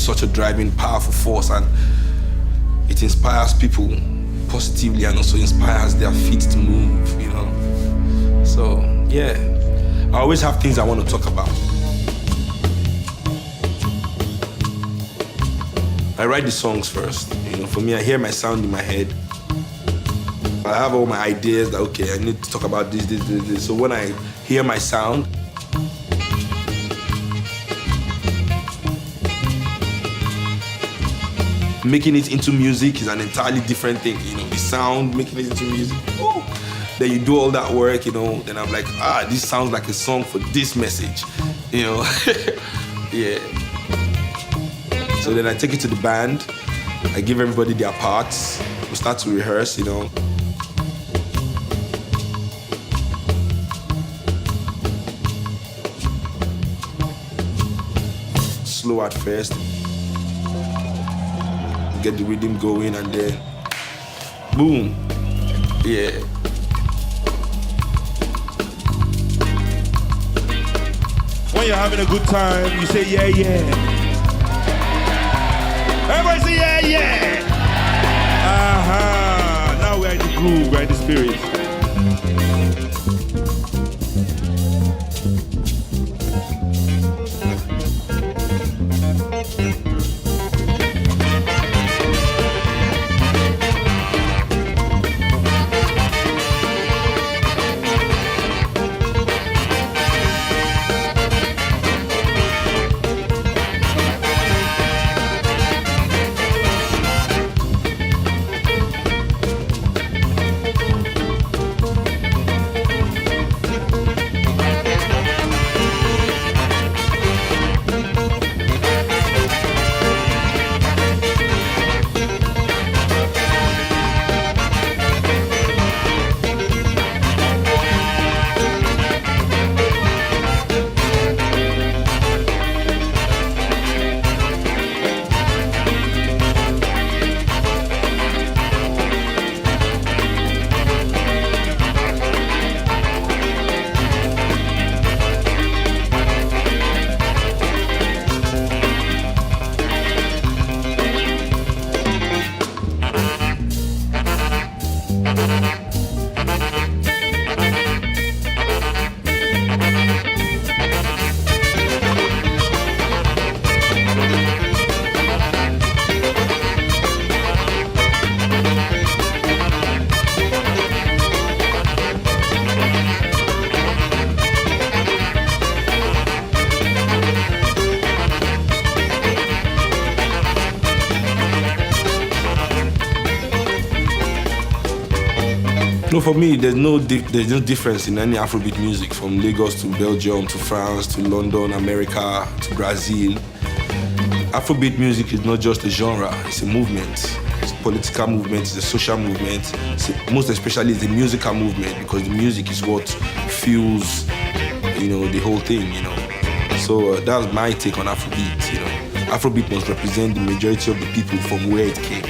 such a driving, powerful force, and it inspires people positively and also inspires their feet to move, you know. So, yeah, I always have things I want to talk about. I write the songs first, you know. For me, I hear my sound in my head. I have all my ideas that, okay, I need to talk about this. So when I hear my sound, making it into music is an entirely different thing, you know. The sound, making it into music. Ooh. Then you do all that work, you know. Then I'm like, this sounds like a song for this message, you know. Yeah. So then I take it to the band. I give everybody their parts. We start to rehearse, you know. Slow at first. Get the rhythm going and then boom. Yeah. When you're having a good time, you say yeah, yeah. Everybody say yeah, yeah. Aha. Now we're in the groove, we're in the spirit. No, for me, there's no difference in any Afrobeat music, from Lagos to Belgium to France to London, America to Brazil. Afrobeat music is not just a genre, it's a movement. It's a political movement, it's a social movement. Most especially, it's a musical movement, because the music is what fuels, you know, the whole thing, you know. So that's my take on Afrobeat, you know. Afrobeat must represent the majority of the people from where it came.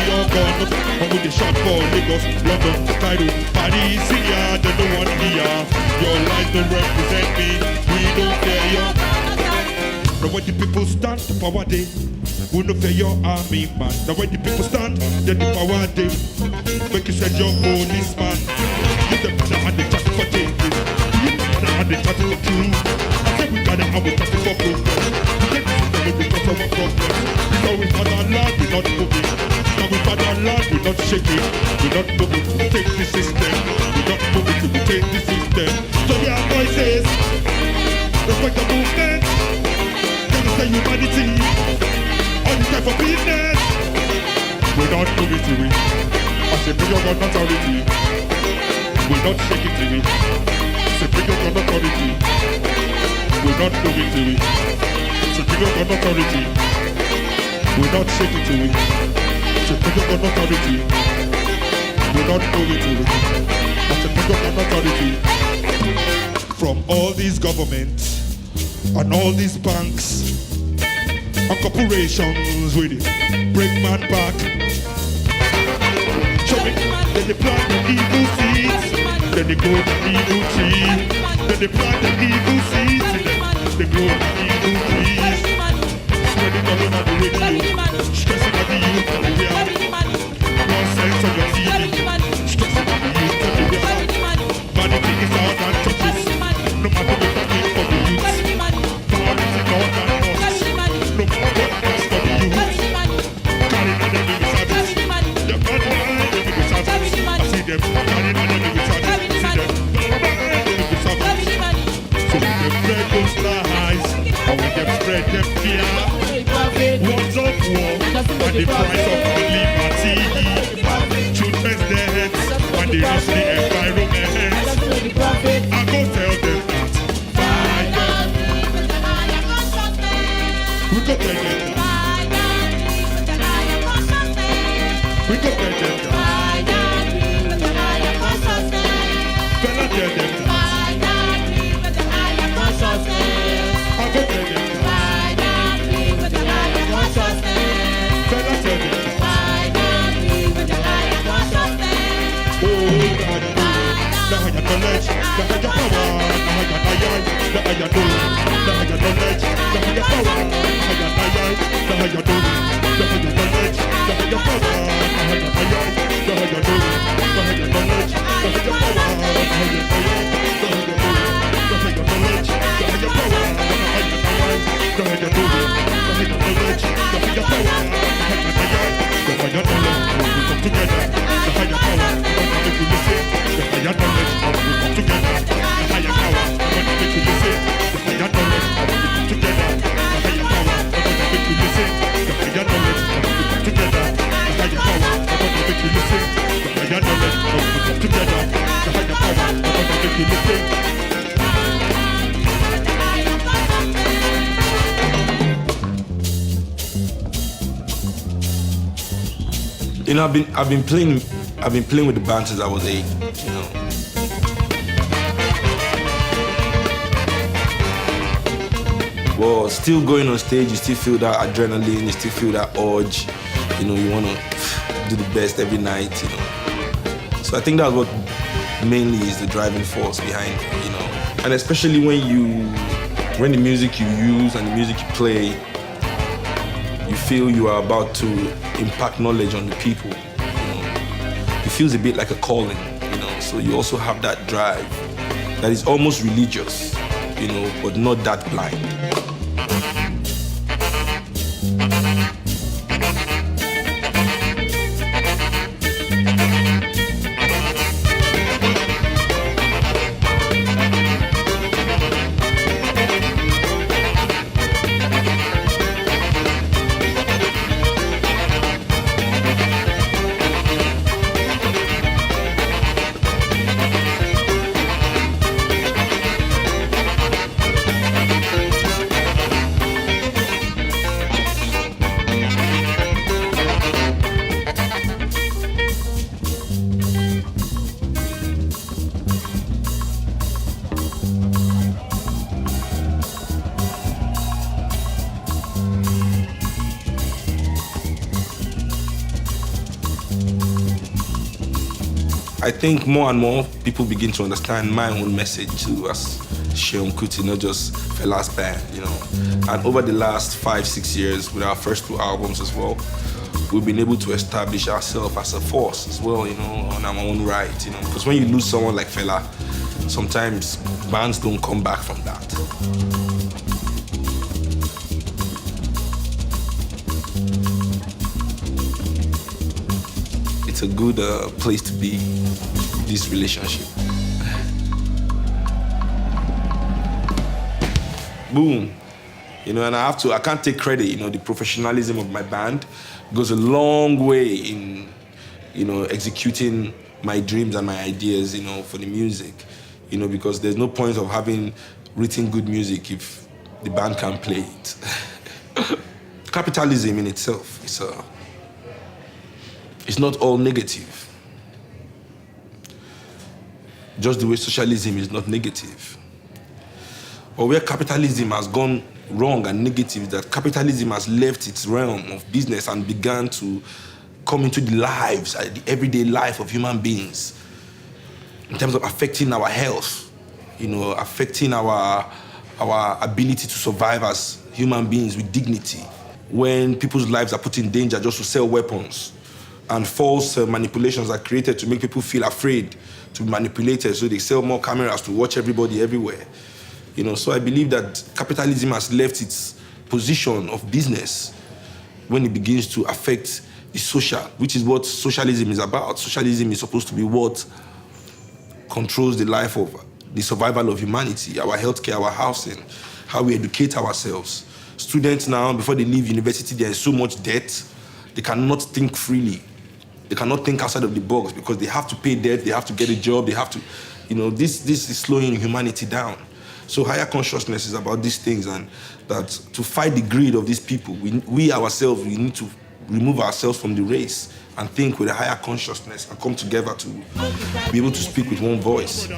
you're gone. I'm with the shot for Lagos, London, Cairo, Paris, Syria, they don't want here. Your lies don't represent me, we don't care your. Now when the people stand, the power day. We no fear your army man. Now when the people stand, then the power day. Make you send your policeman. You them better and they chat for changes. You better and they chat for truth. I said we gather and we chat for progress. We get this together because of our progress. Because we found our land, we not moving. Now we found our land, we not shaking. We not moving to take the system. We not moving to take the system. So we are voices. Respect the movement. Say humanity, all the time for business. We're not moving to it. I say bring your gun authority. We're not shaking to it. Say bring your gun authority. We're not moving to it. Say bring your gun authority. We're not shaking to it. Say bring your gun authority. We're not moving to it. I say bring your gun authority. From all these governments and all these banks and corporations with it, break man back. Show me, then they plant the evil seeds, then they grow the evil tree. Then they plant the evil seeds, then they grow the evil trees. Spreading all over the radio, stressing at the youth everywhere. Nonsense on your TV, stressing at the youth everywhere. Vanity is all that touches, no matter the talking for the youth. Power is in all that knows, no matter what comes for the youth. Carrying on them in the service, they're bad mind, they make the service. I see them carrying on them in the service, see them bad mind, they make the service. So when them spread those lies, and when them spread them fear, words of war, and the price of liberty. Children's dead, and they rush the environment. I go tell them that fire. We go tell them that. We go tell them that. Fela tell them that. I go tell them that. Fela tell them that. Oh God, now I got knowledge, now I got power, now I got knowledge, now I got knowledge, now I got power, now I got knowledge, now I got knowledge, now I got power, now I got knowledge, now I got knowledge, now I got power, now I got knowledge, now I got knowledge, now I got power, now I got knowledge, now I got knowledge, now I got knowledge, now I got power, now I got knowledge, we come together, now I got power, make you listen, the higher knowledge, we come together, the higher power, make you listen, the higher knowledge, we come together, the higher power, make you listen, the higher knowledge, we come together, the higher power, make you listen, the higher knowledge, we come together, the higher power, make you listen. You know, I've been playing with the band since I was 8, you know. Well, still going on stage, you still feel that adrenaline, you still feel that urge, you know, you want to do the best every night, you know. So I think that's what mainly is the driving force behind, you know. And especially when the music you use and the music you play, you feel you are about to impact knowledge on the people, you know. It feels a bit like a calling, you know. So you also have that drive that is almost religious, you know, but not that blind. I think more and more people begin to understand my own message too as Seun Kuti, not just Fela's band, you know. And over the last 5-6 years, with our first 2 albums as well, we've been able to establish ourselves as a force as well, you know, on our own right, you know. Because when you lose someone like Fela, sometimes bands don't come back from that. It's a good place to be, this relationship. Boom. You know, and I can't take credit, you know, the professionalism of my band goes a long way in, you know, executing my dreams and my ideas, you know, for the music. You know, because there's no point of having written good music if the band can't play it. Capitalism in itself it's not all negative. Just the way socialism is not negative. But where capitalism has gone wrong and negative is that capitalism has left its realm of business and began to come into the lives, the everyday life of human beings in terms of affecting our health, you know, affecting our ability to survive as human beings with dignity. When people's lives are put in danger just to sell weapons, and false manipulations are created to make people feel afraid to be manipulated, so they sell more cameras to watch everybody everywhere. You know, so I believe that capitalism has left its position of business when it begins to affect the social, which is what socialism is about. Socialism is supposed to be what controls the life of the survival of humanity, our healthcare, our housing, how we educate ourselves. Students now, before they leave university, there is so much debt, they cannot think freely. They cannot think outside of the box because they have to pay debt, they have to get a job, they have to, you know, this is slowing humanity down. So higher consciousness is about these things, and that to fight the greed of these people, we ourselves, we need to remove ourselves from the race and think with a higher consciousness and come together to be able to speak with one voice. I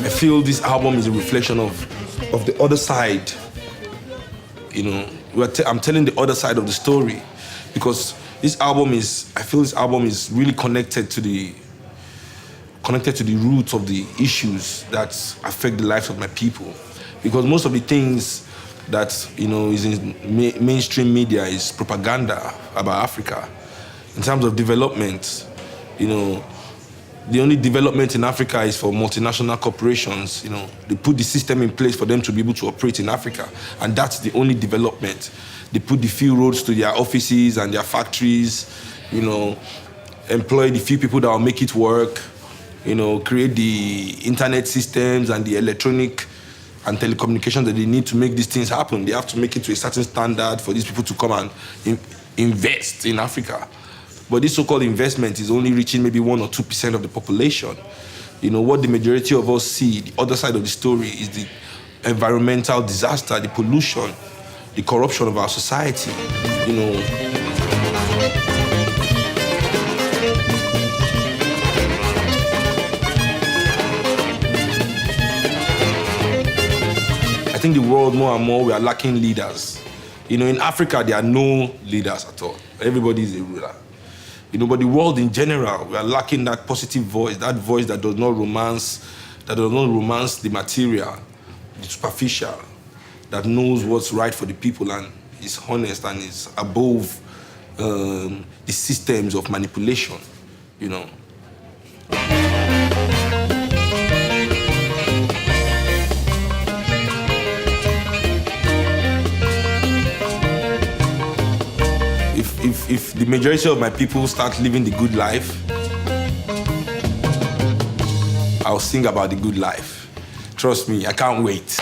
feel this album is a reflection of the other side. You know, I'm telling the other side of the story because this album is, I feel this album is really connected to the roots of the issues that affect the lives of my people. Because most of the things that, you know, is in mainstream media is propaganda about Africa. In terms of development, you know, the only development in Africa is for multinational corporations. You know, they put the system in place for them to be able to operate in Africa, and that's the only development. They put the few roads to their offices and their factories, you know, employ the few people that will make it work, you know, create the internet systems and the electronic and telecommunications that they need to make these things happen. They have to make it to a certain standard for these people to come and invest in Africa. But this so-called investment is only reaching maybe 1 or 2% of the population. You know, what the majority of us see, the other side of the story, is the environmental disaster, the pollution, the corruption of our society, you know. I think the world more and more, we are lacking leaders. You know, in Africa, there are no leaders at all. Everybody is a ruler. You know, but the world in general, we are lacking that positive voice that does not romance the material, the superficial, that knows what's right for the people and is honest and is above the systems of manipulation, you know. If the majority of my people start living the good life, I'll sing about the good life. Trust me, I can't wait.